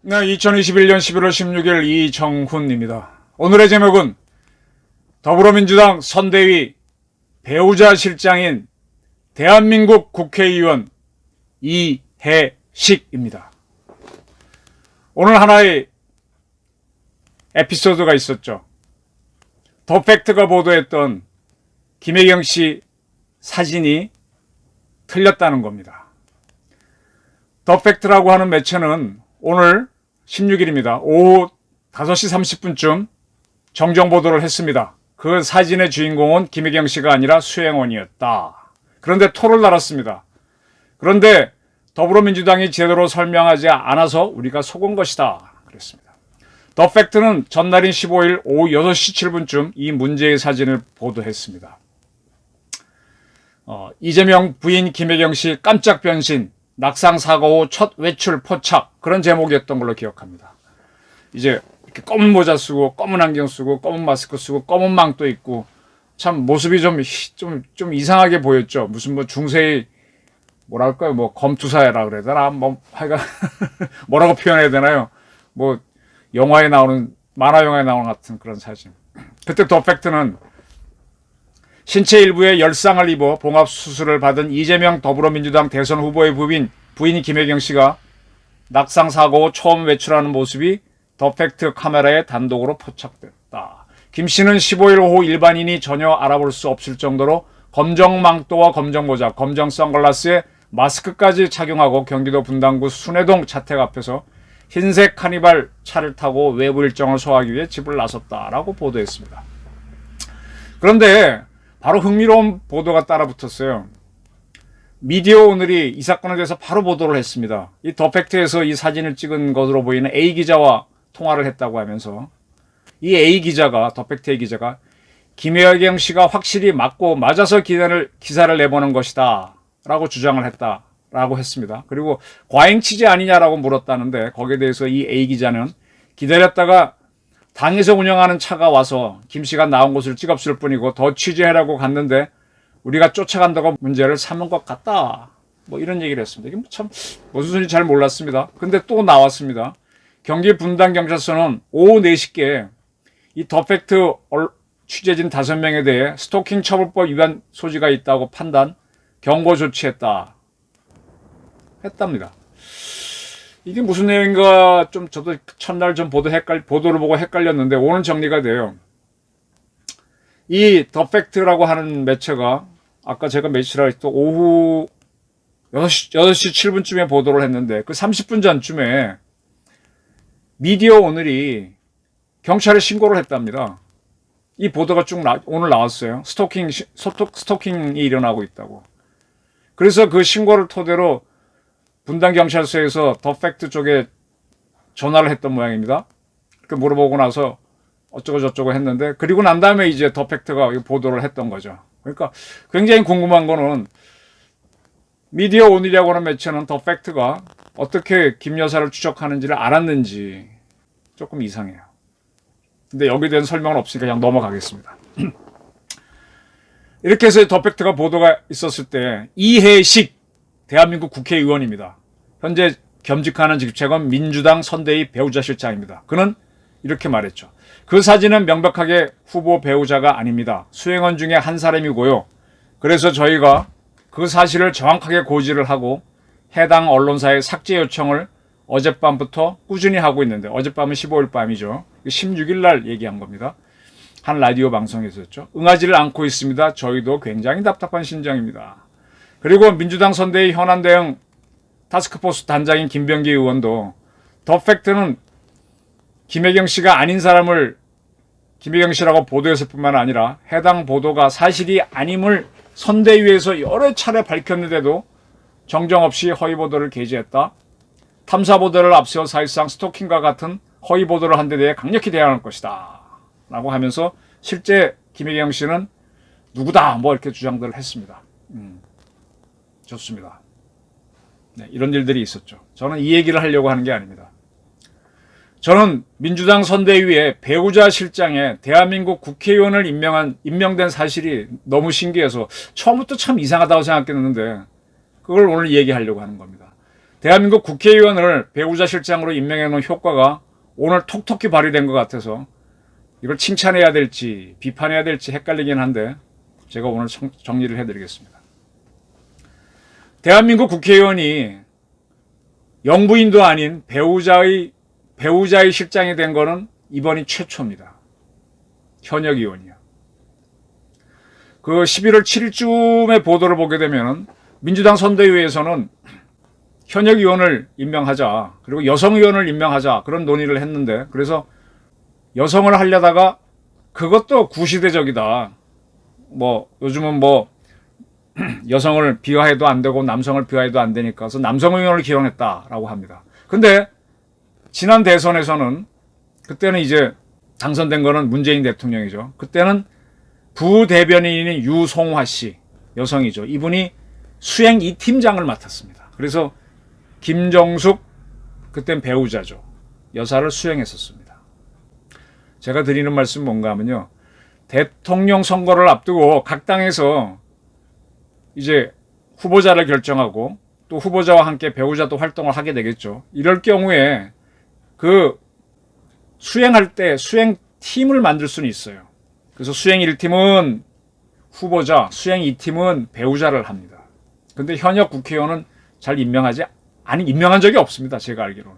네, 2021년 11월 16일 이정훈입니다. 오늘의 제목은 더불어민주당 선대위 배우자 실장인 대한민국 국회의원 이해식입니다. 오늘 하나의 에피소드가 있었죠. 더팩트가 보도했던 김혜경 씨 사진이 틀렸다는 겁니다. 더팩트라고 하는 매체는 오늘 16일입니다. 오후 5시 30분쯤 정정 보도를 했습니다. 그 사진의 주인공은 김혜경 씨가 아니라 수행원이었다. 그런데 토를 날았습니다. 그런데 더불어민주당이 제대로 설명하지 않아서 우리가 속은 것이다. 그랬습니다. 더팩트는 전날인 15일 오후 6시 7분쯤 이 문제의 사진을 보도했습니다. 이재명 부인 김혜경 씨 깜짝 변신, 낙상 사고 후 첫 외출 포착, 그런 제목이었던 걸로 기억합니다. 이제 이렇게 검은 모자 쓰고 검은 안경 쓰고 검은 마스크 쓰고 검은 망토 입고 참 모습이 좀 이상하게 보였죠. 무슨 뭐 중세의 뭐랄까요, 뭐 검투사라 그래야 되나, 뭐 하여간 뭐라고 표현해야 되나요? 뭐 영화에 나오는, 만화 영화에 나오는 같은 그런 사진. 그때 더팩트는 신체 일부에 열상을 입어 봉합 수술을 받은 이재명 더불어민주당 대선 후보의 부인 김혜경 씨가 낙상 사고 후 처음 외출하는 모습이 더팩트 카메라에 단독으로 포착됐다. 김 씨는 15일 오후 일반인이 전혀 알아볼 수 없을 정도로 검정 망토와 검정 모자, 검정 선글라스에 마스크까지 착용하고 경기도 분당구 순회동 자택 앞에서 흰색 카니발 차를 타고 외부 일정을 소화하기 위해 집을 나섰다라고 보도했습니다. 그런데 바로 흥미로운 보도가 따라붙었어요. 미디어 오늘이 이 사건에 대해서 바로 보도를 했습니다. 이 더팩트에서 이 사진을 찍은 것으로 보이는 A 기자와 통화를 했다고 하면서 이 A 기자가, 더팩트의 기자가 김혜경 씨가 확실히 맞아서 기사를 내보는 것이다 라고 주장을 했다라고 했습니다. 그리고 과잉 취재 아니냐라고 물었다는데 거기에 대해서 이 A 기자는 기다렸다가 당에서 운영하는 차가 와서 김 씨가 나온 곳을 찍었을 뿐이고 더 취재하라고 갔는데 우리가 쫓아간다고 문제를 삼은 것 같다. 뭐 이런 얘기를 했습니다. 이게 참 무슨 소리인지 잘 몰랐습니다. 근데 또 나왔습니다. 경기 분당경찰서는 오후 4시께 이 더팩트 취재진 5명에 대해 스토킹 처벌법 위반 소지가 있다고 판단, 경고 조치했답니다. 이게 무슨 내용인가 좀 저도 첫날 좀 보도를 보고 헷갈렸는데 오늘 정리가 돼요. 이 더팩트라고 하는 매체가 아까 제가 며칠이라 또 오후 6시 7분쯤에 보도를 했는데 그 30분 전쯤에 미디어 오늘이 경찰에 신고를 했답니다. 이 보도가 오늘 나왔어요. 스토킹이 일어나고 있다고. 그래서 그 신고를 토대로 분당경찰서에서 더팩트 쪽에 전화를 했던 모양입니다. 그 물어보고 나서 어쩌고 저쩌고 했는데 그리고 난 다음에 이제 더팩트가 보도를 했던 거죠. 그러니까 굉장히 궁금한 거는 미디어 오늘이라고 하는 매체는 더팩트가 어떻게 김 여사를 추적하는지를 알았는지 조금 이상해요. 근데 여기에 대한 설명은 없으니까 그냥 넘어가겠습니다. 이렇게 해서 더팩트가 보도가 있었을 때 이해식 대한민국 국회의원입니다. 현재 겸직하는 직책은 민주당 선대위 배우자 실장입니다. 그는 이렇게 말했죠. 그 사진은 명백하게 후보 배우자가 아닙니다. 수행원 중에 한 사람이고요. 그래서 저희가 그 사실을 정확하게 고지를 하고 해당 언론사의 삭제 요청을 어젯밤부터 꾸준히 하고 있는데 어젯밤은 15일 밤이죠. 16일 날 얘기한 겁니다. 한 라디오 방송에서였죠. 응하지를 않고 있습니다. 저희도 굉장히 답답한 심정입니다. 그리고 민주당 선대위 현안 대응 타스크포스 단장인 김병기 의원도 더팩트는 김혜경 씨가 아닌 사람을 김혜경 씨라고 보도했을 뿐만 아니라 해당 보도가 사실이 아님을 선대위에서 여러 차례 밝혔는데도 정정 없이 허위 보도를 게재했다. 탐사 보도를 앞세워 사실상 스토킹과 같은 허위 보도를 한 데 대해 강력히 대응할 것이다. 라고 하면서 실제 김혜경 씨는 누구다 뭐 이렇게 주장들을 했습니다. 좋습니다. 네, 이런 일들이 있었죠. 저는 이 얘기를 하려고 하는 게 아닙니다. 저는 민주당 선대위에 배우자 실장에 대한민국 국회의원을 임명된 사실이 너무 신기해서 처음부터 참 이상하다고 생각했는데 그걸 오늘 얘기하려고 하는 겁니다. 대한민국 국회의원을 배우자 실장으로 임명해 놓은 효과가 오늘 톡톡히 발휘된 것 같아서 이걸 칭찬해야 될지 비판해야 될지 헷갈리긴 한데 제가 오늘 정리를 해드리겠습니다. 대한민국 국회의원이 영부인도 아닌 배우자의 실장이 된 거는 이번이 최초입니다. 현역 의원이요. 그 11월 7일쯤에 보도를 보게 되면 민주당 선대위에서는 현역 의원을 임명하자, 그리고 여성 의원을 임명하자 그런 논의를 했는데 그래서 여성을 하려다가 그것도 구시대적이다. 뭐 요즘은 뭐 여성을 비하해도 안 되고 남성을 비하해도 안 되니까 그래서 남성 의원을 기용했다라고 합니다. 근데 지난 대선에서는 그때는 이제 당선된 거는 문재인 대통령이죠. 그때는 부대변인인 유송화 씨, 여성이죠. 이분이 수행 2팀장을 맡았습니다. 그래서 김정숙, 그땐 배우자죠. 여사를 수행했었습니다. 제가 드리는 말씀 뭔가 하면요. 대통령 선거를 앞두고 각 당에서 이제 후보자를 결정하고 또 후보자와 함께 배우자도 활동을 하게 되겠죠. 이럴 경우에 그 수행할 때 수행팀을 만들 수는 있어요. 그래서 수행 1팀은 후보자, 수행 2팀은 배우자를 합니다. 근데 현역 국회의원은 잘 임명한 적이 없습니다. 제가 알기로는.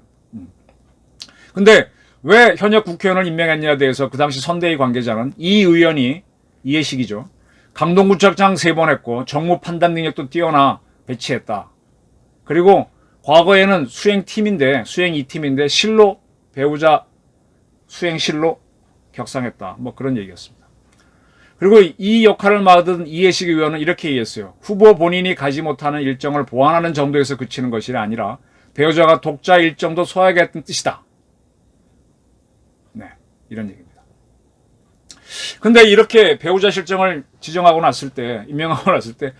근데 왜 현역 국회의원을 임명했냐에 대해서 그 당시 선대위 관계자는 이 의원이 이해식이죠. 강동구청장 3번 했고 정무 판단 능력도 뛰어나 배치했다. 그리고 과거에는 수행팀인데 수행 2팀인데 실로 배우자 수행실로 격상했다. 뭐 그런 얘기였습니다. 그리고 이 역할을 맡은 이해식 의원은 이렇게 얘기했어요. 후보 본인이 가지 못하는 일정을 보완하는 정도에서 그치는 것이 아니라 배우자가 독자 일정도 소화하겠다는 뜻이다. 네, 이런 얘기입니다. 근데 이렇게 배우자 실정을 지정하고 났을 때, 임명하고 났을 때,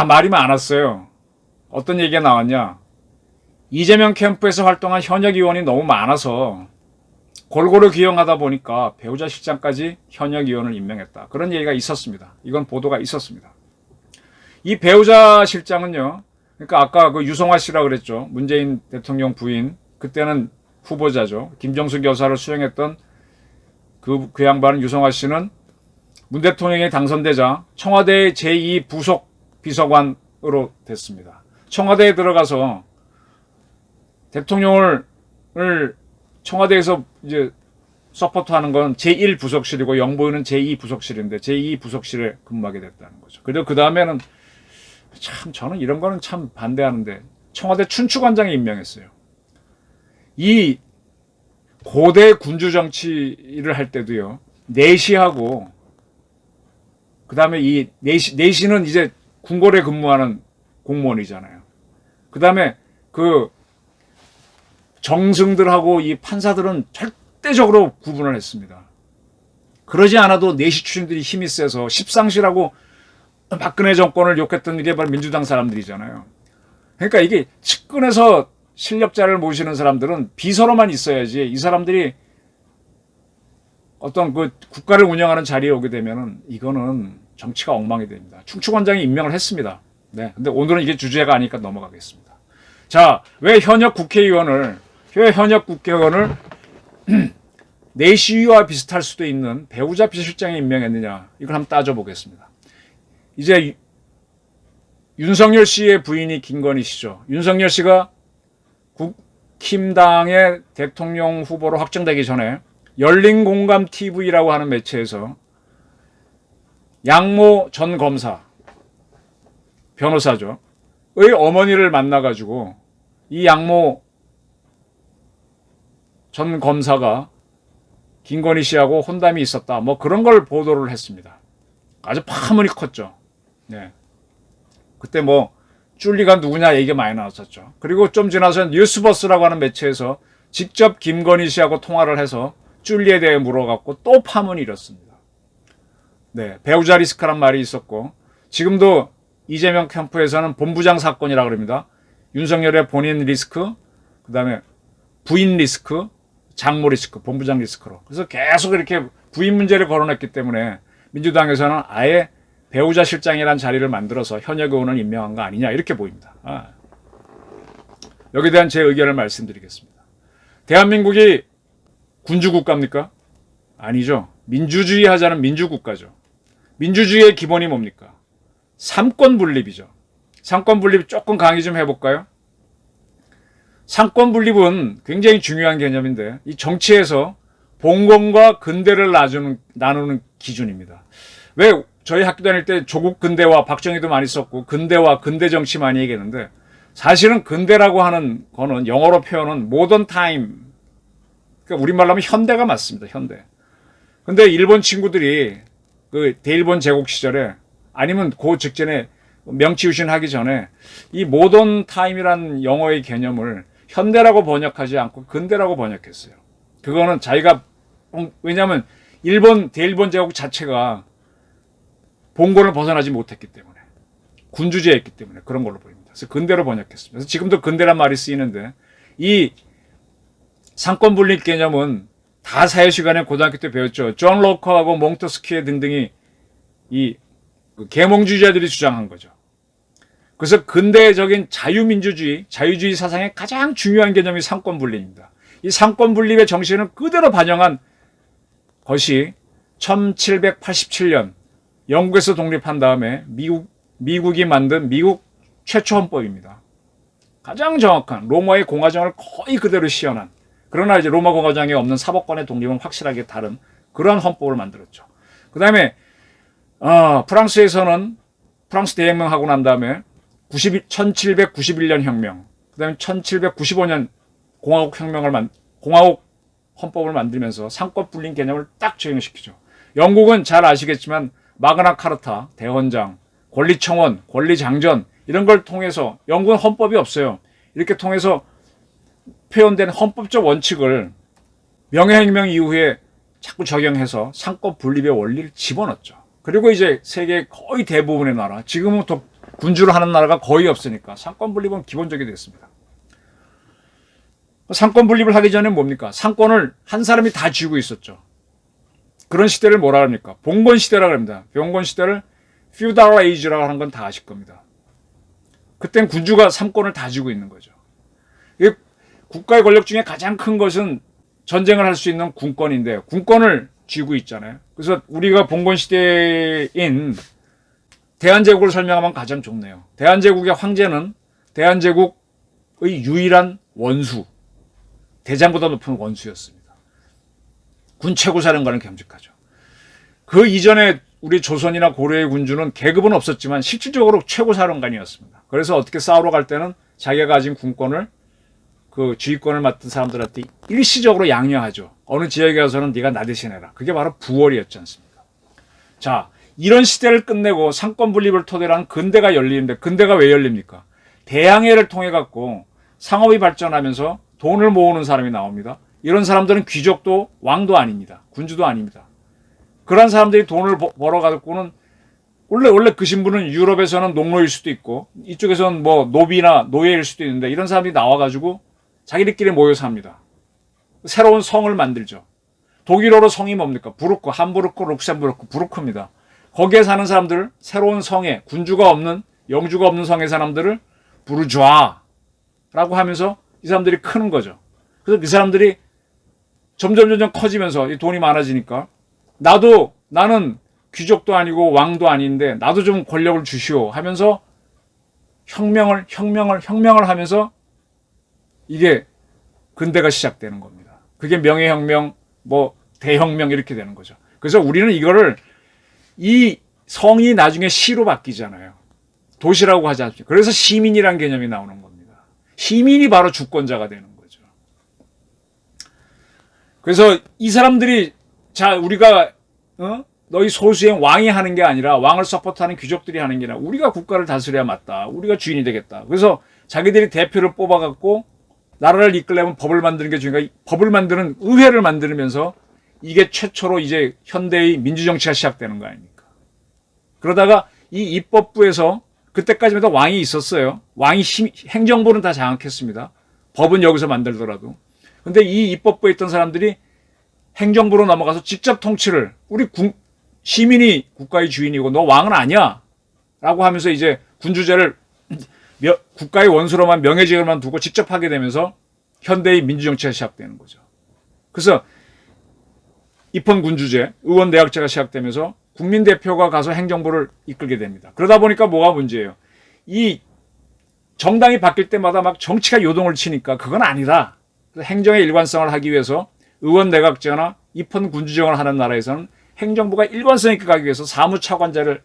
말이 많았어요. 어떤 얘기가 나왔냐. 이재명 캠프에서 활동한 현역 의원이 너무 많아서 골고루 기용하다 보니까 배우자 실장까지 현역 의원을 임명했다. 그런 얘기가 있었습니다. 이건 보도가 있었습니다. 이 배우자 실장은요. 그러니까 아까 그 유송화 씨라고 그랬죠. 문재인 대통령 부인. 그때는 후보자죠. 김정숙 여사를 수행했던 그 양반은 유송화 씨는 문 대통령이 당선되자 청와대 제2 부속 비서관으로 됐습니다. 청와대에 들어가서 대통령을 청와대에서 이제 서포트하는 건 제1 부속실이고 영부인은 제2 부속실인데 제2 부속실에 근무하게 됐다는 거죠. 그리고 그 다음에는 참 저는 이런 거는 참 반대하는데 청와대 춘추관장에 임명했어요. 이 고대 군주 정치를 할 때도요. 내시하고 그 다음에 이 내시는 이제 궁궐에 근무하는 공무원이잖아요. 그 다음에 그 정승들하고 이 판사들은 절대적으로 구분을 했습니다. 그러지 않아도 내시 출신들이 힘이 세서 십상시라고 박근혜 정권을 욕했던 게 바로 민주당 사람들이잖아요. 그러니까 이게 측근에서 실력자를 모시는 사람들은 비서로만 있어야지 이 사람들이 어떤 그 국가를 운영하는 자리에 오게 되면은 이거는 정치가 엉망이 됩니다. 춘추관장이 임명을 했습니다. 네. 근데 오늘은 이게 주제가 아니니까 넘어가겠습니다. 자, 왜 현역 국회의원을 내시위와 비슷할 수도 있는 배우자 비서실장에 임명했느냐 이걸 한번 따져보겠습니다. 이제 윤석열 씨의 부인이 김건희 씨죠. 윤석열 씨가 국힘당의 대통령 후보로 확정되기 전에 열린공감TV라고 하는 매체에서 양모 전 검사 변호사죠. 의 어머니를 만나가지고 이 양모 전 검사가 김건희 씨하고 혼담이 있었다. 뭐 그런 걸 보도를 했습니다. 아주 파문이 컸죠. 네. 그때 뭐 쭌리가 누구냐 얘기가 많이 나왔었죠. 그리고 좀 지나서 뉴스버스라고 하는 매체에서 직접 김건희 씨하고 통화를 해서 쭌리에 대해 물어갖고 또 파문이 일었습니다. 네. 배우자 리스크란 말이 있었고 지금도 이재명 캠프에서는 본부장 사건이라고 합니다. 윤석열의 본인 리스크, 그 다음에 부인 리스크, 장모 리스크, 본부장 리스크로. 그래서 계속 이렇게 부인 문제를 거론했기 때문에 민주당에서는 아예 배우자 실장이라는 자리를 만들어서 현역 의원을 임명한 거 아니냐 이렇게 보입니다. 여기에 대한 제 의견을 말씀드리겠습니다. 대한민국이 군주국가입니까? 아니죠. 민주주의 하자는 민주국가죠. 민주주의의 기본이 뭡니까? 삼권 분립이죠. 삼권 분립 조금 강의 좀 해볼까요? 삼권 분립은 굉장히 중요한 개념인데 이 정치에서 봉건과 근대를 나누는 기준입니다. 왜 저희 학교 다닐 때 조국 근대화 박정희도 많이 썼고 근대화 근대 정치 많이 얘기했는데 사실은 근대라고 하는 거는 영어로 표현은 모던 타임, 그러니까 우리말로 하면 현대가 맞습니다. 현대. 근데 일본 친구들이 그 대일본 제국 시절에 아니면 그 직전에 명치유신 하기 전에 이 모던 타임이라는 영어의 개념을 현대라고 번역하지 않고 근대라고 번역했어요. 그거는 자기가 왜냐하면 대일본 제국 자체가 봉건을 벗어나지 못했기 때문에 군주제였기 때문에 그런 걸로 보입니다. 그래서 근대로 번역했습니다. 그래서 지금도 근대란 말이 쓰이는데 이 상권 분립 개념은 다 사회시간에 고등학교 때 배웠죠. 존 로커하고 몽터스키에 등등이 이 계몽주의자들이 주장한 거죠. 그래서 근대적인 자유주의 사상의 가장 중요한 개념이 상권 분립입니다. 이 상권 분립의 정신을 그대로 반영한 것이 1787년 영국에서 독립한 다음에 미국이 만든 미국 최초 헌법입니다. 가장 정확한 로마의 공화정을 거의 그대로 시연한, 그러나 이제 로마 공화정에 없는 사법권의 독립은 확실하게 다른 그런 헌법을 만들었죠. 그 다음에 프랑스에서는 프랑스 대혁명하고 난 다음에 1791년 혁명, 그 다음에 1795년 공화국 헌법을 만들면서 상권 분립 개념을 딱 적용시키죠. 영국은 잘 아시겠지만 마그나 카르타, 대헌장, 권리청원, 권리장전 이런 걸 통해서, 영국은 헌법이 없어요. 이렇게 통해서 표현된 헌법적 원칙을 명예혁명 이후에 자꾸 적용해서 상권 분립의 원리를 집어넣었죠. 그리고 이제 세계 거의 대부분의 나라, 지금은 또 군주를 하는 나라가 거의 없으니까 상권 분립은 기본적이 됐습니다. 상권 분립을 하기 전에 뭡니까? 상권을 한 사람이 다 쥐고 있었죠. 그런 시대를 뭐라 합니까? 봉건 시대라고 합니다. 봉건 시대를 feudal age라고 하는 건 다 아실 겁니다. 그땐 군주가 삼권을 다 쥐고 있는 거죠. 국가의 권력 중에 가장 큰 것은 전쟁을 할 수 있는 군권인데 군권을 쥐고 있잖아요. 그래서 우리가 봉건 시대인 대한제국을 설명하면 가장 좋네요. 대한제국의 황제는 대한제국의 유일한 원수, 대장보다 높은 원수였습니다. 군 최고사령관을 겸직하죠. 그 이전에 우리 조선이나 고려의 군주는 계급은 없었지만 실질적으로 최고사령관이었습니다. 그래서 어떻게 싸우러 갈 때는 자기가 가진 군권을 그 주의권을 맡은 사람들한테 일시적으로 양려하죠. 어느 지역에 가서는 네가 나 대신해라. 그게 바로 부월이었지 않습니까? 자, 이런 시대를 끝내고 상권 분립을 토대로 한 근대가 열리는데 근대가 왜 열립니까? 대항해를 통해 갖고 상업이 발전하면서 돈을 모으는 사람이 나옵니다. 이런 사람들은 귀족도 왕도 아닙니다. 군주도 아닙니다. 그런 사람들이 돈을 벌어 갖고는 원래 그 신분은 유럽에서는 농노일 수도 있고 이쪽에서는 뭐 노비나 노예일 수도 있는데 이런 사람들이 나와가지고 자기들끼리 모여서 합니다. 새로운 성을 만들죠. 독일어로 성이 뭡니까? 부르크, 함부르크, 룩셈부르크, 부르크입니다. 거기에 사는 사람들, 새로운 성에, 군주가 없는, 영주가 없는 성의 사람들을 부르주아라고 하면서 이 사람들이 크는 거죠. 그래서 그 사람들이 점점 커지면서 이 돈이 많아지니까 나는 귀족도 아니고 왕도 아닌데 나도 좀 권력을 주시오 하면서 혁명을 하면서 이게 근대가 시작되는 겁니다. 그게 명예혁명, 뭐 대혁명 이렇게 되는 거죠. 그래서 우리는 이거를 이 성이 나중에 시로 바뀌잖아요. 도시라고 하지 않습니까? 그래서 시민이란 개념이 나오는 겁니다. 시민이 바로 주권자가 되는 거죠. 그래서 이 사람들이 자 우리가 너희 소수의 왕이 하는 게 아니라 왕을 서포트하는 귀족들이 하는 게 아니라 우리가 국가를 다스려야 맞다. 우리가 주인이 되겠다. 그래서 자기들이 대표를 뽑아갖고 나라를 이끌려면 법을 만드는 게 중요하니까 법을 만드는 의회를 만들면서 이게 최초로 이제 현대의 민주정치가 시작되는 거 아닙니까? 그러다가 이 입법부에서 그때까지만 해도 왕이 있었어요. 행정부는 다 장악했습니다. 법은 여기서 만들더라도. 근데 이 입법부에 있던 사람들이 행정부로 넘어가서 직접 통치를, 우리 시민이 국가의 주인이고 너 왕은 아니야 라고 하면서 이제 군주제를 국가의 원수로만 명예직을만 두고 직접 하게 되면서 현대의 민주정치가 시작되는 거죠. 그래서 입헌군주제, 의원내각제가 시작되면서 국민대표가 가서 행정부를 이끌게 됩니다. 그러다 보니까 뭐가 문제예요? 이 정당이 바뀔 때마다 막 정치가 요동을 치니까 그건 아니다. 행정의 일관성을 하기 위해서 의원내각제나 입헌군주정을 하는 나라에서는 행정부가 일관성 있게 가기 위해서 사무차관제를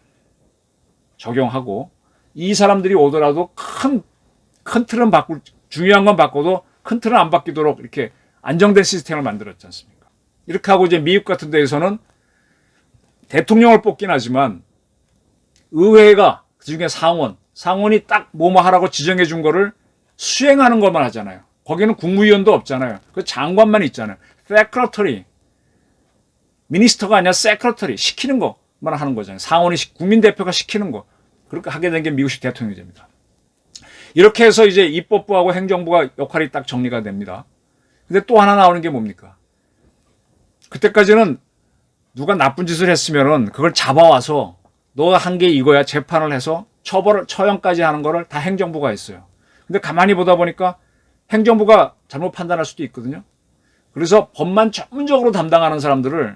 적용하고, 이 사람들이 오더라도 큰 틀은 바꿀, 중요한 건 바꿔도 큰 틀은 안 바뀌도록 이렇게 안정된 시스템을 만들었지 않습니까? 이렇게 하고 이제 미국 같은 데에서는 대통령을 뽑긴 하지만 의회가 그중에 상원이 딱 뭐뭐 하라고 지정해 준 거를 수행하는 것만 하잖아요. 거기는 국무위원도 없잖아요. 그 장관만 있잖아요. 세크러터리, 미니스터가 아니라 세크러터리, 시키는 것만 하는 거잖아요. 상원이 국민대표가 시키는 거. 그렇게 하게 된 게 미국식 대통령제입니다. 이렇게 해서 이제 입법부하고 행정부가 역할이 딱 정리가 됩니다. 근데 또 하나 나오는 게 뭡니까? 그때까지는 누가 나쁜 짓을 했으면은 그걸 잡아와서 너 한 게 이거야 재판을 해서 처형까지 하는 거를 다 행정부가 했어요. 근데 가만히 보다 보니까 행정부가 잘못 판단할 수도 있거든요. 그래서 법만 전문적으로 담당하는 사람들을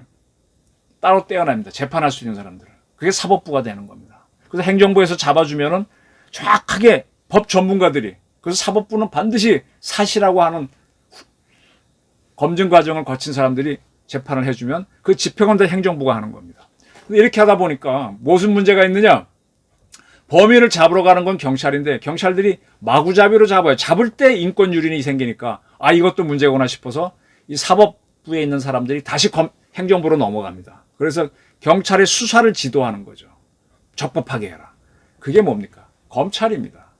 따로 떼어냅니다. 재판할 수 있는 사람들을. 그게 사법부가 되는 겁니다. 그래서 행정부에서 잡아주면은 정확하게 법 전문가들이, 그래서 사법부는 반드시 사시라고 하는 검증 과정을 거친 사람들이 재판을 해주면 그 집행은 다 행정부가 하는 겁니다. 근데 이렇게 하다 보니까 무슨 문제가 있느냐? 범인을 잡으러 가는 건 경찰인데 경찰들이 마구잡이로 잡아요. 잡을 때 인권 유린이 생기니까 아 이것도 문제구나 싶어서 이 사법부에 있는 사람들이 다시 행정부로 넘어갑니다. 그래서 경찰의 수사를 지도하는 거죠. 적법하게 해라. 그게 뭡니까? 검찰입니다.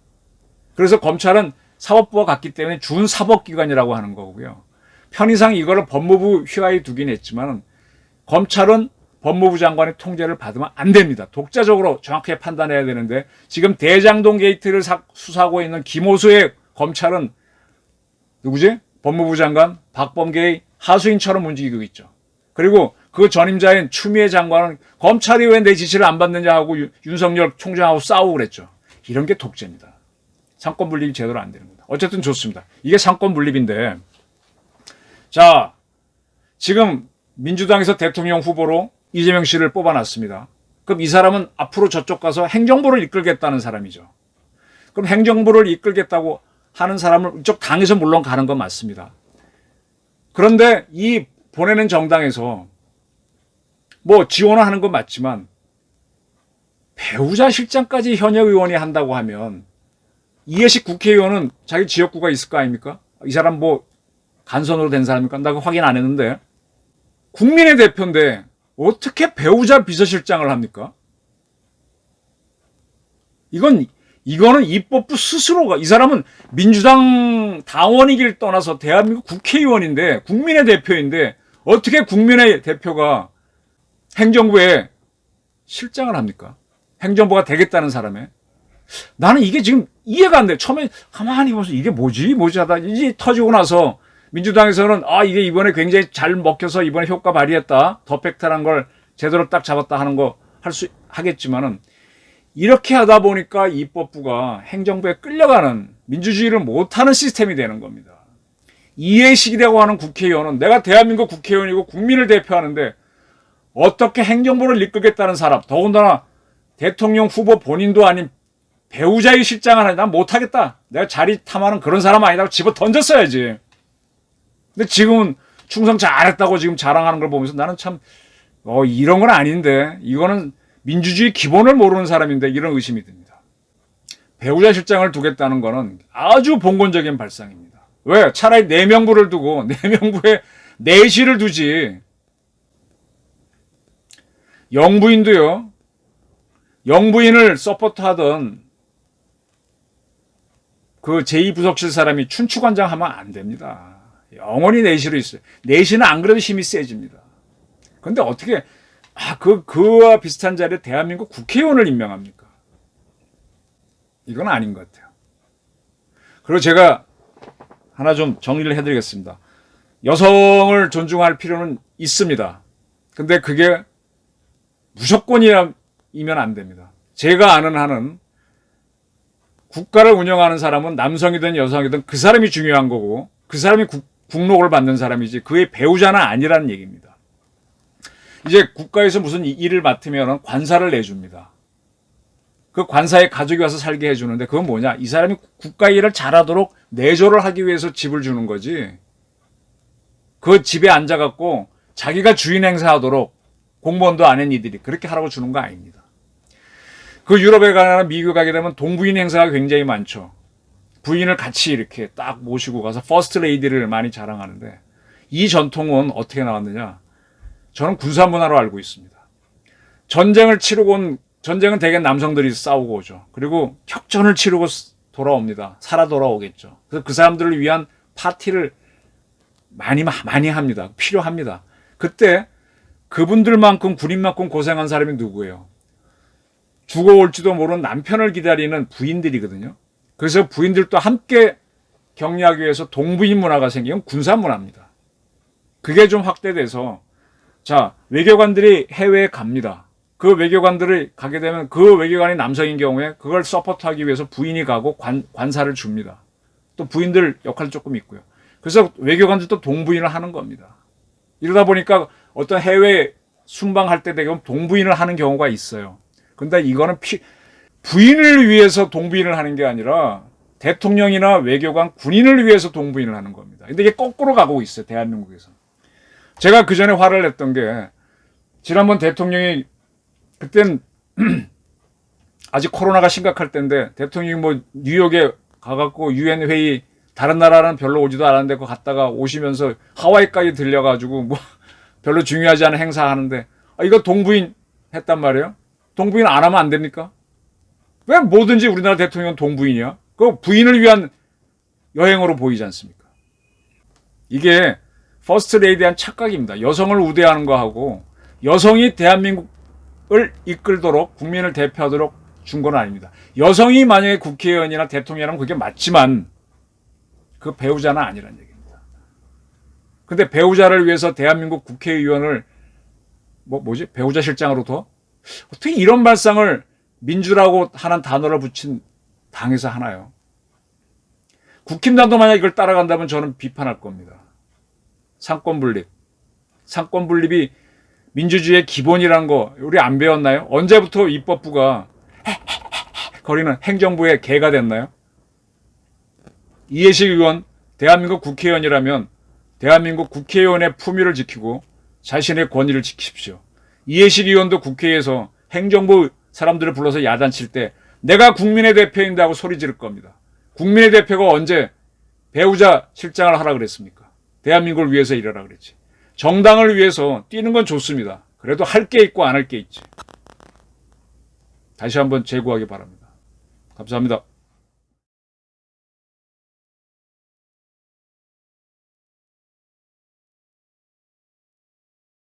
그래서 검찰은 사법부와 같기 때문에 준사법기관이라고 하는 거고요. 편의상 이거를 법무부 휘하에 두긴 했지만 검찰은 법무부 장관의 통제를 받으면 안 됩니다. 독자적으로 정확하게 판단해야 되는데 지금 대장동 게이트를 수사하고 있는 김호수의 검찰은 누구지? 법무부 장관 박범계의 하수인처럼 움직이고 있죠. 그리고 그 전임자인 추미애 장관은 검찰이 왜 내 지시를 안 받느냐 하고 윤석열 총장하고 싸우고 그랬죠. 이런 게 독재입니다. 상권 분립이 제대로 안 되는 겁니다. 어쨌든 좋습니다. 이게 상권 분립인데, 자, 지금 민주당에서 대통령 후보로 이재명 씨를 뽑아놨습니다. 그럼 이 사람은 앞으로 저쪽 가서 행정부를 이끌겠다는 사람이죠. 그럼 행정부를 이끌겠다고 하는 사람을 이쪽 당에서 물론 가는 건 맞습니다. 그런데 이 보내는 정당에서 뭐 지원을 하는 건 맞지만 배우자 실장까지 현역 의원이 한다고 하면 이해식 국회의원은 자기 지역구가 있을 거 아닙니까? 이 사람 뭐 간선으로 된 사람입니까? 나 그거 확인 안 했는데. 국민의 대표인데 어떻게 배우자 비서실장을 합니까? 이거는 입법부 스스로가, 이 사람은 민주당 당원이길 떠나서 대한민국 국회의원인데 국민의 대표인데 어떻게 국민의 대표가 행정부에 실장을 합니까? 행정부가 되겠다는 사람에. 나는 이게 지금 이해가 안 돼. 처음에 가만히 보면서 이게 뭐지 하다 이제 터지고 나서 민주당에서는 아 이게 이번에 굉장히 잘 먹혀서 이번에 효과 발휘했다. 더 팩트한 걸 제대로 딱 잡았다 하는 거 하겠지만은 이렇게 하다 보니까 입법부가 행정부에 끌려가는, 민주주의를 못하는 시스템이 되는 겁니다. 이해식이라고 하는 국회의원은 내가 대한민국 국회의원이고 국민을 대표하는데 어떻게 행정부를 이끌겠다는 사람, 더군다나 대통령 후보 본인도 아닌 배우자의 실장을 하니 난 못하겠다. 내가 자리 탐하는 그런 사람 아니다고 집어 던졌어야지. 근데 지금은 충성 잘했다고 지금 자랑하는 걸 보면서 나는 참 이런 건 아닌데, 이거는 민주주의 기본을 모르는 사람인데 이런 의심이 듭니다. 배우자 실장을 두겠다는 거는 아주 봉건적인 발상입니다. 왜? 차라리 내명부를 두고 내명부에 내시를 두지. 영부인도요. 영부인을 서포트하던 그 제2부속실 사람이 춘추관장 하면 안 됩니다. 영원히 내시로 있어요. 내시는 안 그래도 힘이 세집니다. 그런데 어떻게 그와 비슷한 자리에 대한민국 국회의원을 임명합니까? 이건 아닌 것 같아요. 그리고 제가 하나 좀 정리를 해드리겠습니다. 여성을 존중할 필요는 있습니다. 근데 그게 무조건이면 안 됩니다. 제가 아는 한은 국가를 운영하는 사람은 남성이든 여성이든 그 사람이 중요한 거고 그 사람이 국록을 받는 사람이지 그의 배우자는 아니라는 얘기입니다. 이제 국가에서 무슨 일을 맡으면 관사를 내줍니다. 그 관사에 가족이 와서 살게 해주는데 그건 뭐냐? 이 사람이 국가 일을 잘하도록 내조를 하기 위해서 집을 주는 거지. 그 집에 앉아갖고 자기가 주인 행사하도록 공무원도 아닌 이들이 그렇게 하라고 주는 거 아닙니다. 그 유럽에 가거나 미국 가게 되면 동부인 행사가 굉장히 많죠. 부인을 같이 이렇게 딱 모시고 가서 퍼스트 레이디를 많이 자랑하는데 이 전통은 어떻게 나왔느냐? 저는 군사 문화로 알고 있습니다. 전쟁을 치르고 온 전쟁은 대개 남성들이 싸우고 오죠. 그리고 격전을 치르고 돌아옵니다. 살아 돌아오겠죠. 그래서 그 사람들을 위한 파티를 많이 합니다. 필요합니다. 그때 그분들만큼 군인만큼 고생한 사람이 누구예요? 죽어올지도 모르는 남편을 기다리는 부인들이거든요. 그래서 부인들도 함께 격려하기 위해서 동부인 문화가 생기면 군사 문화입니다. 그게 좀 확대돼서 자 외교관들이 해외에 갑니다. 그 외교관들이 가게 되면 그 외교관이 남성인 경우에 그걸 서포트하기 위해서 부인이 가고 관사를 줍니다. 또 부인들 역할이 조금 있고요. 그래서 외교관들도 동부인을 하는 겁니다. 이러다 보니까 어떤 해외 순방할 때 되면 동부인을 하는 경우가 있어요. 근데 이거는 부인을 위해서 동부인을 하는 게 아니라 대통령이나 외교관, 군인을 위해서 동부인을 하는 겁니다. 근데 이게 거꾸로 가고 있어요. 대한민국에서. 제가 그 전에 화를 냈던 게 지난번 대통령이 그땐 아직 코로나가 심각할 때인데 대통령이 뭐 뉴욕에 가갖고 유엔 회의 다른 나라는 별로 오지도 않았는데 그거 갔다가 오시면서 하와이까지 들려가지고 뭐 별로 중요하지 않은 행사 하는데 이거 동부인 했단 말이에요. 동부인 안 하면 안 됩니까? 왜 뭐든지 우리나라 대통령은 동부인이야? 그 부인을 위한 여행으로 보이지 않습니까? 이게 퍼스트 레이디한 착각입니다. 여성을 우대하는 거하고 여성이 대한민국을 이끌도록 국민을 대표하도록 준 건 아닙니다. 여성이 만약에 국회의원이나 대통령이라면 그게 맞지만 그 배우자는 아니라는 얘기입니다. 근데 배우자를 위해서 대한민국 국회의원을 뭐지? 배우자 실장으로 둬? 어떻게 이런 발상을 민주라고 하는 단어를 붙인 당에서 하나요? 국힘당도 만약 이걸 따라간다면 저는 비판할 겁니다. 상권분립. 상권분립이 민주주의의 기본이라는 거 우리 안 배웠나요? 언제부터 입법부가 거리는 행정부의 개가 됐나요? 이해식 의원, 대한민국 국회의원이라면 대한민국 국회의원의 품위를 지키고 자신의 권위를 지키십시오. 이해식 의원도 국회에서 행정부 사람들을 불러서 야단칠 때 내가 국민의 대표인데 하고 소리 지를 겁니다. 국민의 대표가 언제 배우자 실장을 하라 그랬습니까? 대한민국을 위해서 일하라 그랬지. 정당을 위해서 뛰는 건 좋습니다. 그래도 할 게 있고 안 할 게 있지. 다시 한번 재고하기 바랍니다. 감사합니다.